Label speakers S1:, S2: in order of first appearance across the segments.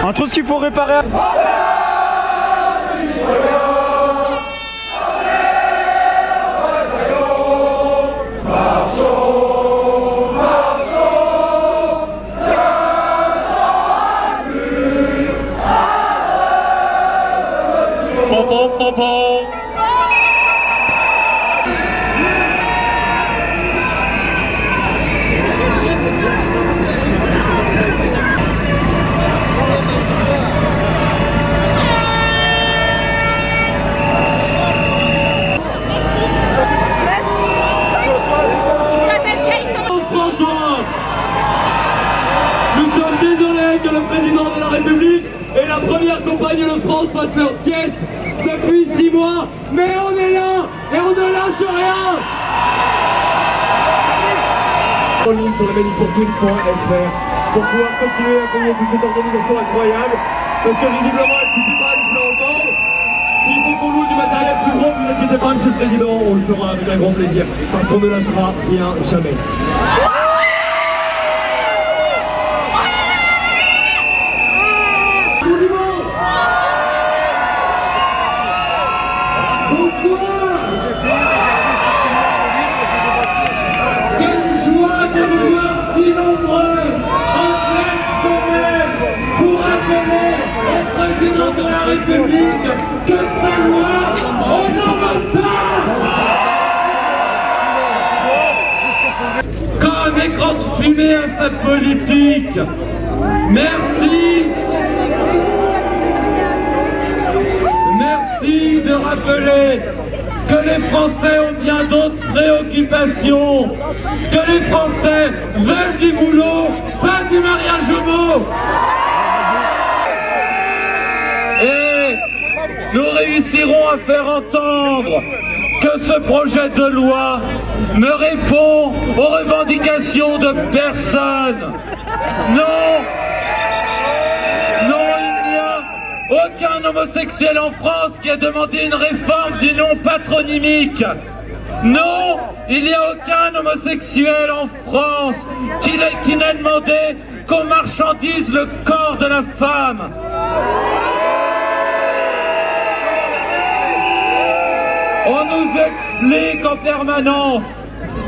S1: Entre ce qu'il faut réparer.
S2: Nous sommes désolés que le président de la République et la première compagnie de France fassent leur sieste depuis 6 mois, mais on est là et on ne lâche rien. En ligne sur le maniffortous.fr pour pouvoir continuer à accompagner toute cette organisation incroyable, parce que visiblement elle ne suffit pas à nous faire entendre. S'il faut qu'on loue du matériel plus gros, ne vous inquiétez pas, monsieur le président, on le fera avec un grand plaisir, parce qu'on ne lâchera rien jamais.
S3: Quelle joie de vous voir si nombreux en pleine semaine pour appeler au président de la République que sa loi, on n'en veut pas. Quand un écran de fumée à sa politique. Merci. Merci de rappeler que les Français ont bien d'autres préoccupations, que les Français veulent du boulot, pas du mariage homo. Et nous réussirons à faire entendre que ce projet de loi ne répond aux revendications de personne. Non, aucun homosexuel en France qui a demandé une réforme du nom patronymique. Non, il n'y a aucun homosexuel en France qui n'a demandé qu'on marchandise le corps de la femme. On nous explique en permanence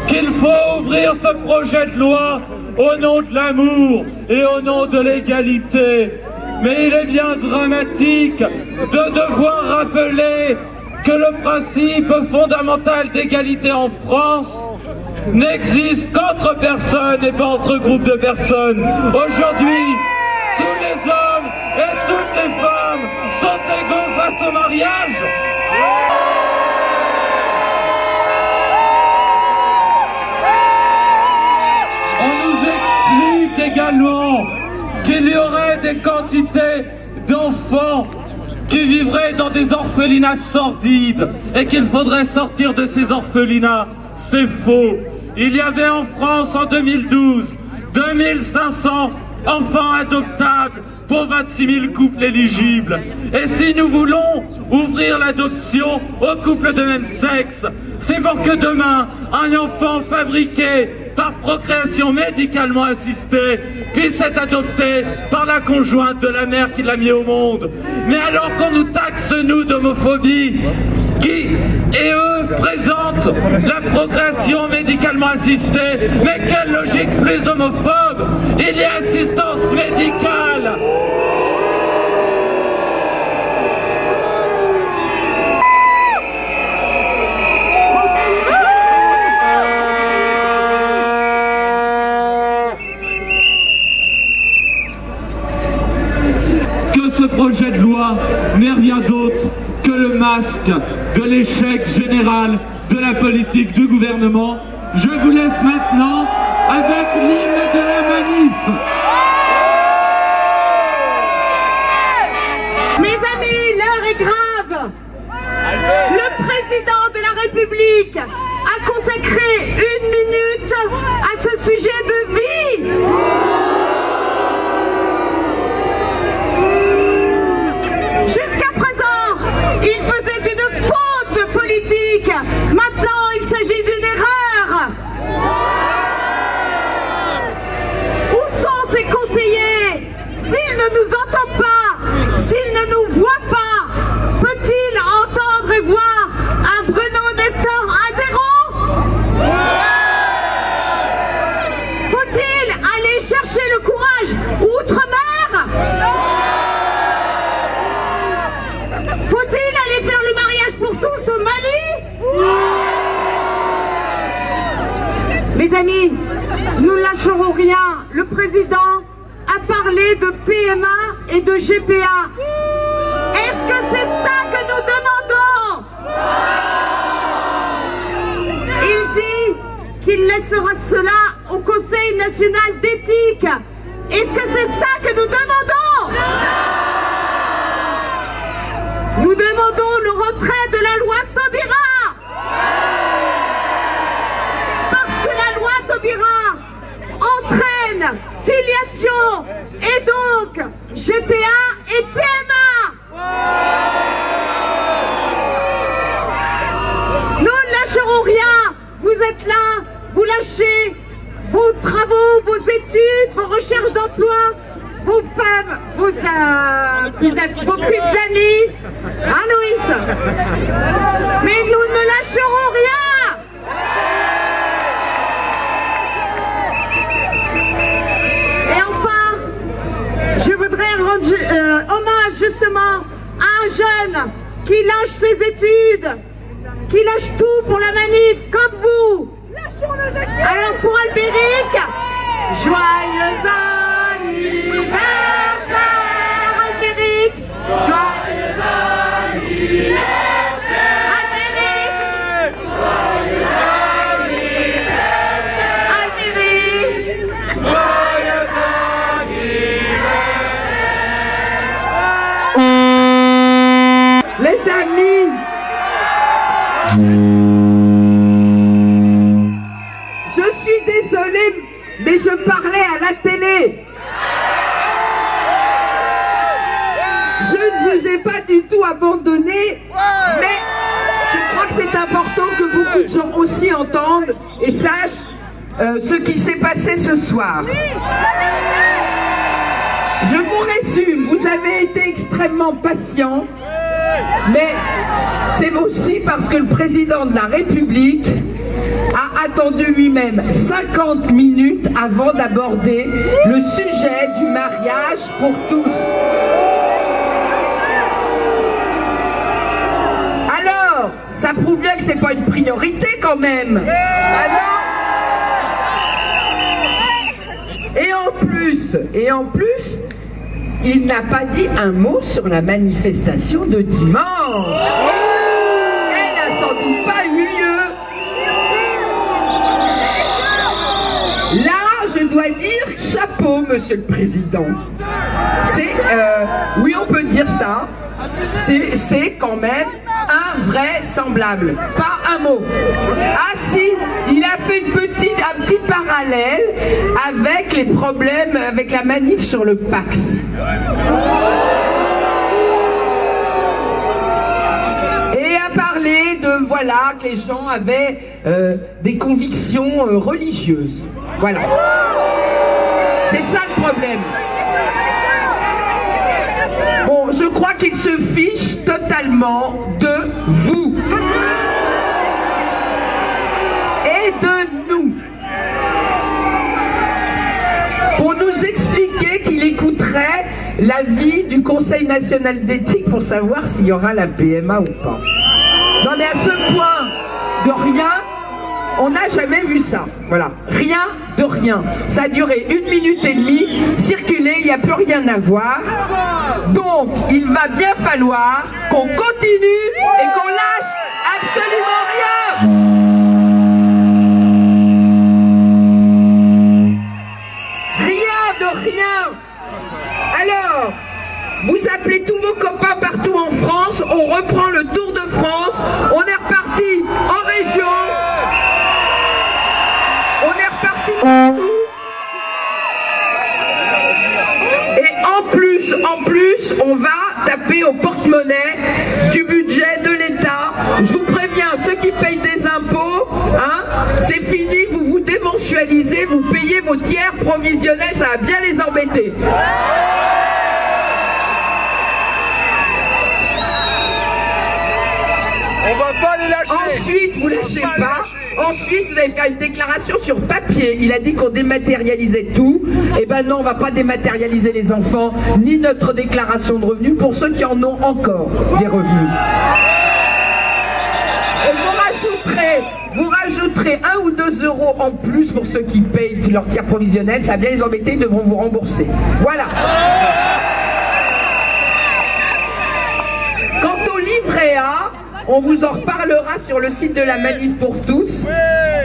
S3: qu'il faut ouvrir ce projet de loi au nom de l'amour et au nom de l'égalité. Mais il est bien dramatique de devoir rappeler que le principe fondamental d'égalité en France n'existe qu'entre personnes et pas entre groupes de personnes. Aujourd'hui, tous les hommes et toutes les femmes sont égaux face au mariage. On nous explique également qu'il y aurait des quantités d'enfants qui vivraient dans des orphelinats sordides et qu'il faudrait sortir de ces orphelinats. C'est faux. Il y avait en France en 2012 2500 enfants adoptables pour 26 000 couples éligibles. Et si nous voulons ouvrir l'adoption aux couples de même sexe, c'est pour que demain, un enfant fabriqué par procréation médicalement assistée puisse être adopté par la conjointe de la mère qui l'a mis au monde. Mais alors qu'on nous taxe, nous, d'homophobie, et eux présentent la procréation médicalement assistée, mais quelle logique plus homophobe! Il y a assistance médicale. Ce projet de loi n'est rien d'autre que le masque de l'échec général de la politique du gouvernement. Je vous laisse maintenant avec l'hymne de la manif.
S4: Mes amis, l'heure est grave. Le président de la République a
S1: Mes amis, nous ne lâcherons rien. Le président a parlé de PMA et de GPA. Est-ce que c'est ça que nous demandons? Il dit qu'il laissera cela au Conseil national d'éthique. Est-ce que c'est ça que nous demandons? Nous demandons le retrait de la loi Taubira. Parce que la loi Taubira entraîne filiation et donc GPA et PMA. Nous ne lâcherons rien. Vous êtes là, vous lâchez vos travaux, vos études, vos recherches d'emploi, vos femmes, vos petites amies, hein Louis? Mais nous ne lâcherons rien. Et enfin, je voudrais rendre hommage justement à un jeune qui lâche ses études, qui lâche tout pour la manif, comme vous. Alors pour Albéric, joyeux anniversaire Albéric, joyeux anniversaire Albéric, joyeux anniversaire Albéric, joyeux anniversaire. Les amis, je suis désolée, mais je parlais à la télé. Je ne vous ai pas du tout abandonné, mais je crois que c'est important que beaucoup de gens aussi entendent et sachent ce qui s'est passé ce soir. Je vous résume, vous avez été extrêmement patient, mais c'est aussi parce que le président de la République a attendu lui-même 50 minutes avant d'aborder le sujet du mariage pour tous. Alors, ça prouve bien que c'est pas une priorité quand même. Ah non? Et en plus, il n'a pas dit un mot sur la manifestation de dimanche. Elle n'a sans doute pas eu lieu. Là, je dois dire chapeau, monsieur le président. C'est, oui, on peut dire ça. C'est quand même invraisemblable. Pas un mot. Ah si, il a fait un petit parallèle avec les problèmes, avec la manif sur le Pax. Et a parlé de, voilà, que les gens avaient des convictions religieuses. Voilà. C'est ça le problème. Bon, je crois qu'il se fiche totalement de vous. Et de nous. Pour nous expliquer qu'il écouterait l'avis du Conseil national d'éthique pour savoir s'il y aura la PMA ou pas. Non mais à ce point de rien, on n'a jamais vu ça. Voilà, rien de rien. Ça a duré 1 minute et demie, circulé, il n'y a plus rien à voir. Donc, il va bien falloir qu'on continue et qu'on lâche absolument rien. Rien de rien. Alors, vous appelez tous vos copains partout en France, on reprend le Tour de France, on est reparti en région. On est reparti partout. Et en plus, on va taper au porte-monnaie du budget de l'État. Je vous préviens, ceux qui payent des impôts, hein, c'est fini, vous vous démensualisez, vous payez vos tiers provisionnels, ça va bien les embêter.
S4: On va pas les lâcher.
S1: Ensuite, vous lâchez pas. Ensuite, vous allez faire une déclaration sur papier. Il a dit qu'on dématérialisait tout. Eh ben non, on va pas dématérialiser les enfants, ni notre déclaration de revenus pour ceux qui en ont encore des revenus. Et vous rajouterez rajouterez 1 ou 2 euros en plus pour ceux qui payent leur tir provisionnel, ça va bien les embêter, ils devront vous rembourser. Voilà. Quant au livret A, on vous en reparlera sur le site de la Manif pour tous,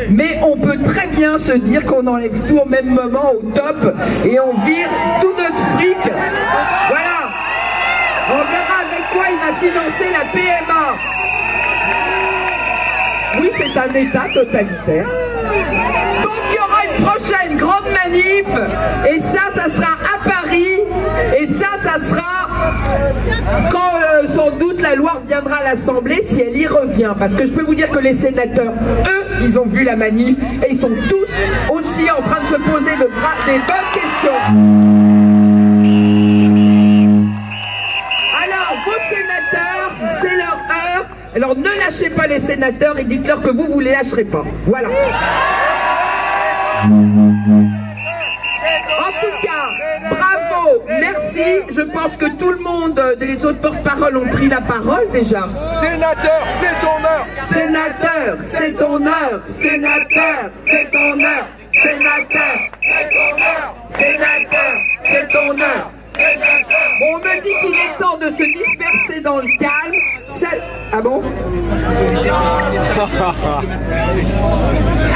S1: mais on peut très bien se dire qu'on enlève tout au même moment au top et on vire tout notre fric. Voilà. On verra avec quoi il va financer la PMA. Oui, c'est un État totalitaire. Donc il y aura une prochaine grande manif, et ça sera à Paris, et ça sera quand sans doute la loi reviendra à l'Assemblée, si elle y revient. Parce que je peux vous dire que les sénateurs, eux, ils ont vu la manif, et ils sont tous aussi en train de se poser des bonnes questions. Alors, vos sénateurs, c'est leur heure. Alors ne lâchez pas les sénateurs et dites-leur que vous les lâcherez pas. Voilà. En tout cas, bravo, merci. Je pense que tout le monde, les autres porte-parole ont pris la parole déjà.
S4: Sénateur, c'est ton heure.
S1: Sénateur, c'est ton heure. Sénateur, c'est ton heure. Sénateur, c'est ton heure. Sénateur, c'est ton heure. Bon, on me dit qu'il est temps de se disperser dans le calme. Ah bon?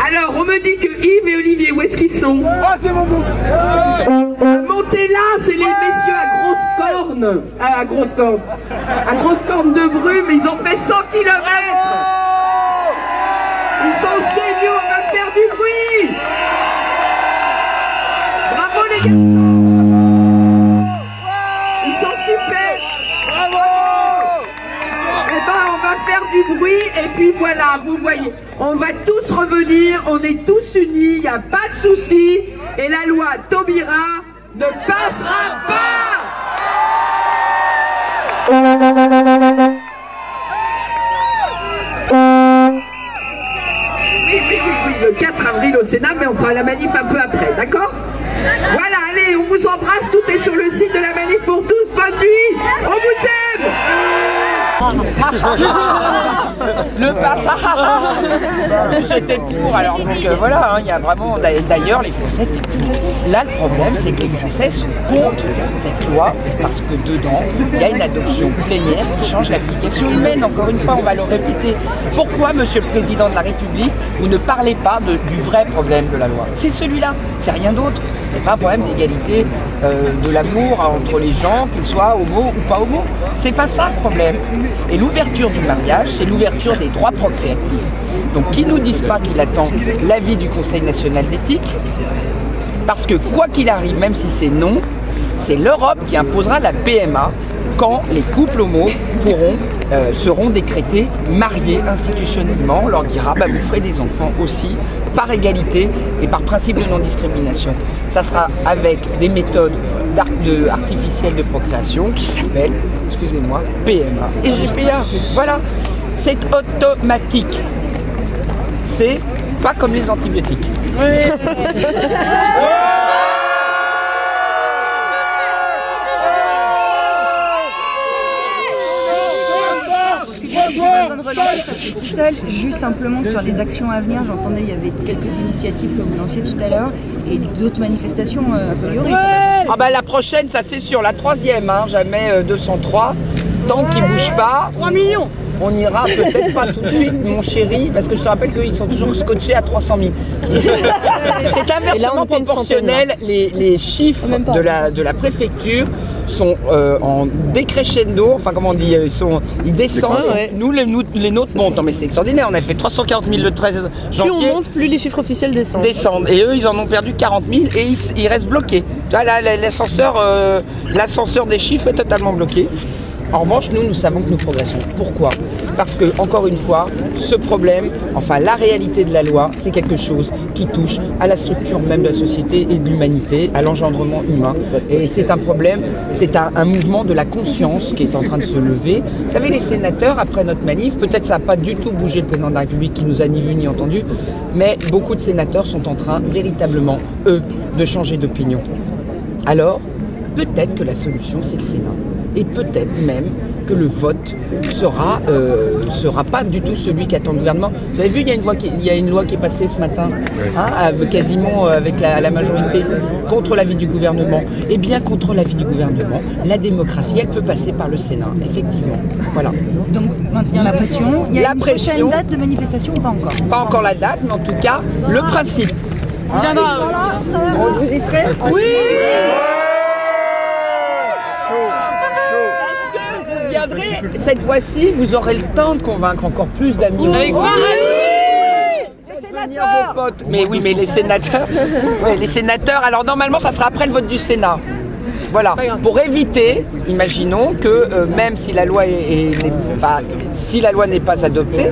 S1: Alors, on me dit que Yves et Olivier, où est-ce qu'ils sont?
S4: Ah, c'est mon bout.
S1: Montez là, c'est les messieurs à grosse corne. À grosse corne. À grosse corne de brume, ils ont fait 100 km. Ils sont chez nous, on va faire du bruit. Bravo les garçons. Super!
S4: Bravo!
S1: Eh ben, on va faire du bruit et puis voilà, vous voyez, on va tous revenir, on est tous unis, il n'y a pas de souci et la loi Taubira ne passera pas! Oui, le 4 avril au Sénat, mais on fera la manif un peu après, d'accord? Voilà, allez, on vous embrasse, tout est sur le site de la Manif pour tous, bonne nuit, on vous aime.
S5: Le papa. J'étais pour, alors donc voilà, il y a vraiment, d'ailleurs les Français étaient pour. Là le problème c'est que les Français sont contre cette loi parce que dedans il y a une adoption plénière qui change la filiation humaine. Encore une fois on va le répéter. Pourquoi Monsieur le Président de la République vous ne parlez pas du vrai problème de la loi? C'est celui-là, c'est rien d'autre. C'est pas un problème d'égalité, de l'amour entre les gens, qu'ils soient homo ou pas homo. C'est pas ça le problème. Et l'ouverture du mariage, c'est l'ouverture des droits procréatifs. Donc qu'ils nous disent pas qu'il attend l'avis du Conseil national d'éthique, parce que quoi qu'il arrive, même si c'est non, c'est l'Europe qui imposera la PMA quand les couples homo seront décrétés mariés institutionnellement. On leur dira, bah, vous ferez des enfants aussi, par égalité et par principe de non-discrimination. Ça sera avec des méthodes artificielles de procréation qui s'appellent, excusez-moi, PMA et GPA. Voilà, c'est automatique. C'est pas comme les antibiotiques.
S6: Tout seul, juste simplement sur les actions à venir, j'entendais il y avait quelques initiatives que vous lanciez tout à l'heure et d'autres manifestations a priori.
S5: Ah bah la prochaine, ça c'est sûr, la troisième, hein, jamais 203, tant qu'ils ne bougent pas.
S6: 3 millions.
S5: On ira peut-être pas tout de suite, mon chéri, parce que je te rappelle qu'ils sont toujours scotchés à 300 000. C'est inversement proportionnel. Les chiffres de la préfecture sont en décrescendo, enfin comment on dit, ils descendent. Nous, les nôtres montent. Non mais c'est extraordinaire, on a fait 340 000 le 13 janvier.
S7: Plus on monte, plus les chiffres officiels descendent.
S5: Et eux, ils en ont perdu 40 000 et ils restent bloqués. L'ascenseur des chiffres est totalement bloqué. En revanche, nous savons que nous progressons. Pourquoi? Parce que, encore une fois, ce problème, enfin la réalité de la loi, c'est quelque chose qui touche à la structure même de la société et de l'humanité, à l'engendrement humain. Et c'est un problème, c'est un mouvement de la conscience qui est en train de se lever. Vous savez, les sénateurs, après notre manif, peut-être ça n'a pas du tout bougé le président de la République qui nous a ni vu ni entendu, mais beaucoup de sénateurs sont en train, véritablement, eux, de changer d'opinion. Alors, peut-être que la solution, c'est le Sénat. Et peut-être même que le vote sera pas du tout celui qu'attend le gouvernement. Vous avez vu, il y a une loi qui est passée ce matin, quasiment avec la majorité, contre l'avis du gouvernement. Et bien contre l'avis du gouvernement, la démocratie, elle peut passer par le Sénat, effectivement. Voilà.
S6: Donc maintenir la pression. Il y a
S5: La
S6: une
S5: pression.
S6: prochaine date de manifestation ou pas encore?
S5: Pas encore la date, mais en tout cas, le principe. Vous y serez? Oui. Est-ce que vous viendrez cette fois-ci, vous aurez le temps de convaincre encore plus d'amis. Avec vos potes. Mais oui, mais les sénateurs. Ouais, les sénateurs. Alors normalement, ça sera après le vote du Sénat. Voilà, pour éviter, imaginons que même si la loi n'est pas adoptée,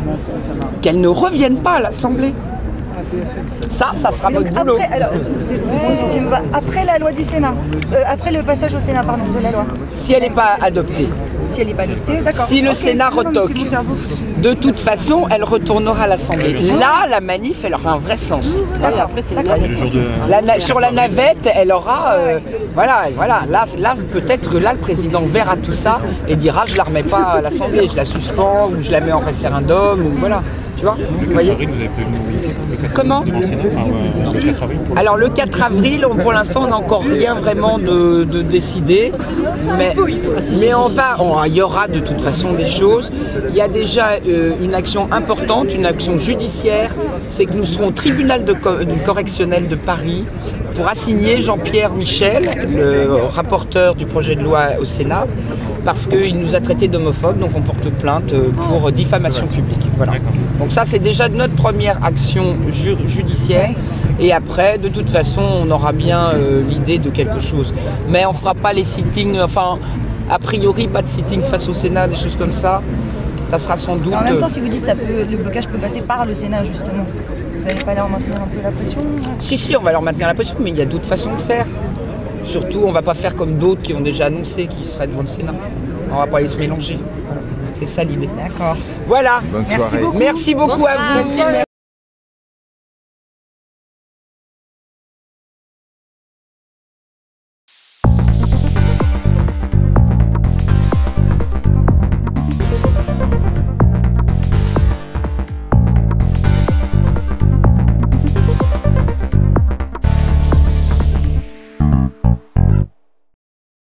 S5: qu'elle ne revienne pas à l'Assemblée. Ça sera votre boulot.
S6: Après la loi du Sénat, après le passage au Sénat, pardon, de la loi.
S5: Si elle n'est pas adoptée.
S6: Si elle n'est pas adoptée, d'accord.
S5: Si le Sénat retoque, de toute façon, elle retournera à l'Assemblée. Là, la manif, elle aura un vrai sens.
S6: D'accord.
S5: Sur la navette, elle aura... voilà. Là peut-être que là, le président verra tout ça et dira, je la remets pas à l'Assemblée, je la suspends ou je la mets en référendum, ou voilà. Tu vois, vous voyez. Comment ? Alors le 4 avril, pour l'instant, on n'a encore rien vraiment de décidé, mais il y aura de toute façon des choses. Il y a déjà une action importante, une action judiciaire, c'est que nous serons au tribunal correctionnel de Paris pour assigner Jean-Pierre Michel, le rapporteur du projet de loi au Sénat, parce qu'il nous a traités d'homophobes, donc on porte plainte pour diffamation publique. Voilà. Donc ça, c'est déjà notre première action judiciaire. Et après, de toute façon, on aura bien l'idée de quelque chose. Mais on ne fera pas les sittings, enfin, a priori, pas de sitting face au Sénat, des choses comme ça. Ça sera sans doute...
S6: En même temps, si vous dites que le blocage peut passer par le Sénat, justement, vous n'allez pas leur maintenir un peu la pression?
S5: Si, on va leur maintenir la pression, mais il y a d'autres façons de faire. Surtout, on ne va pas faire comme d'autres qui ont déjà annoncé qu'ils seraient devant le Sénat. On ne va pas aller se mélanger. C'est ça l'idée.
S6: D'accord.
S5: Voilà.
S4: Bonne soirée.
S5: Merci beaucoup à vous.